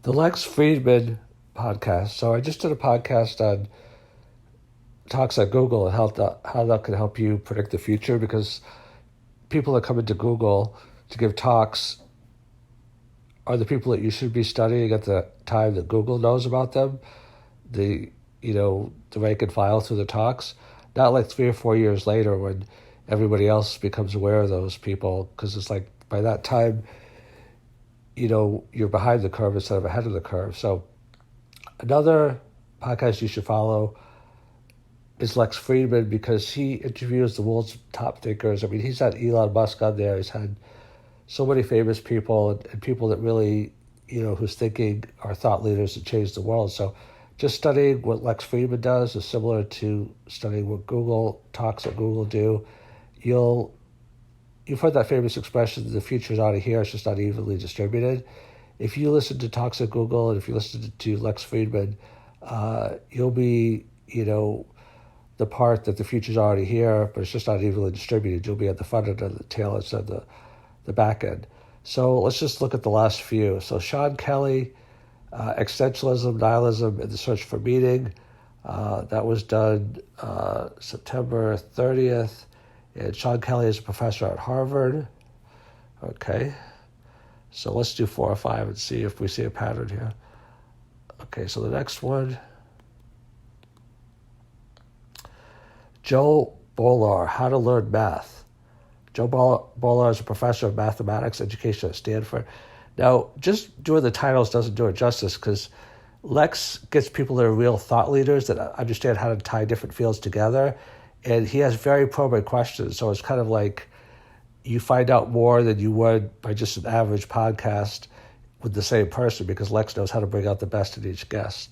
The Lex Friedman Podcast. So I just did a podcast on talks at Google and how that can help you predict the future, because people that come into Google to give talks are the people that you should be studying at the time that Google knows about them, the rank and file through the talks, not like 3 or 4 years later when everybody else becomes aware of those people, because it's like by that time, you're behind the curve instead of ahead of the curve. So another podcast you should follow is Lex Friedman, because he interviews the world's top thinkers. I mean, he's had Elon Musk on there. He's had so many famous people and people that really, whose thinking are thought leaders that change the world. So just studying what Lex Friedman does is similar to studying what Google talks at Google do. You've heard that famous expression, the future's already here, it's just not evenly distributed. If you listen to talks at Google and if you listen to Lex Friedman, you'll be, the part that the future's already here, but it's just not evenly distributed. You'll be at the front end of the tail instead of the back end. So let's just look at the last few. So Sean Kelly, Existentialism, Nihilism, and the Search for Meaning. That was done September 30th. And Sean Kelly is a professor at Harvard. Okay. So let's do 4 or 5 and see if we see a pattern here. Okay, so the next one. Joe Bolar, How to Learn Math. Joe Bolar is a professor of mathematics education at Stanford. Now, just doing the titles doesn't do it justice, because Lex gets people that are real thought leaders that understand how to tie different fields together. And he has very probing questions. So it's kind of like you find out more than you would by just an average podcast with the same person, because Lex knows how to bring out the best in each guest.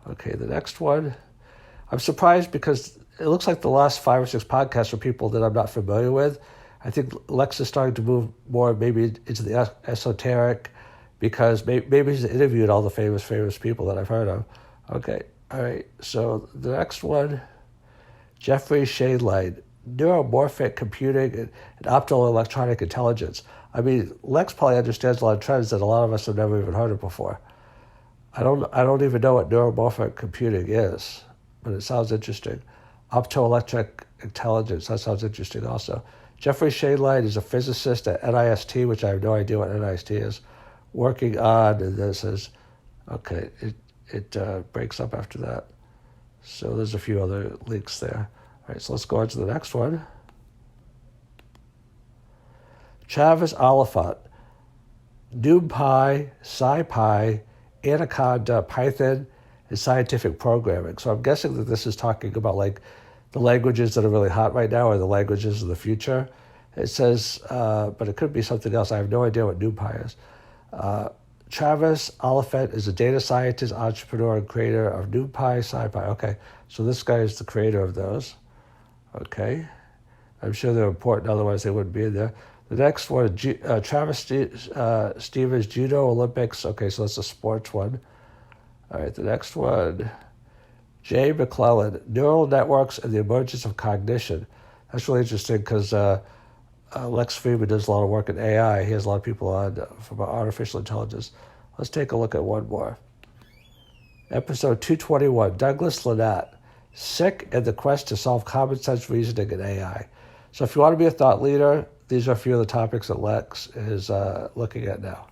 Okay, the next one. I'm surprised because it looks like the last 5 or 6 podcasts are people that I'm not familiar with. I think Lex is starting to move more maybe into the esoteric, because maybe he's interviewed all the famous people that I've heard of. Okay, all right. So the next one. Jeffrey Shadline, Neuromorphic Computing and Optoelectronic Intelligence. I mean, Lex probably understands a lot of trends that a lot of us have never even heard of before. I don't even know what neuromorphic computing is, but it sounds interesting. Optoelectric intelligence, that sounds interesting also. Jeffrey Shadline is a physicist at NIST, which I have no idea what NIST is, working on, and then it says, okay, it breaks up after that. So there's a few other links there. All right, so let's go on to the next one. Travis Oliphant, NumPy, SciPy, Anaconda, Python, and scientific programming. So I'm guessing that this is talking about like the languages that are really hot right now or the languages of the future. It says, but it could be something else. I have no idea what NumPy is. Travis Oliphant is a data scientist, entrepreneur, and creator of NumPy, SciPy. Okay, so this guy is the creator of those. Okay, I'm sure they're important, otherwise they wouldn't be in there. The next one, Travis Stevens, Judo Olympics. Okay, so that's a sports one. All right, the next one, Jay McClellan, Neural Networks and the Emergence of Cognition. That's really interesting because Lex Friedman does a lot of work in AI. He has a lot of people on from artificial intelligence. Let's take a look at one more. Episode 221, Douglas Lynott, Sick and the Quest to Solve Common Sense Reasoning in AI. So if you want to be a thought leader, these are a few of the topics that Lex is looking at now.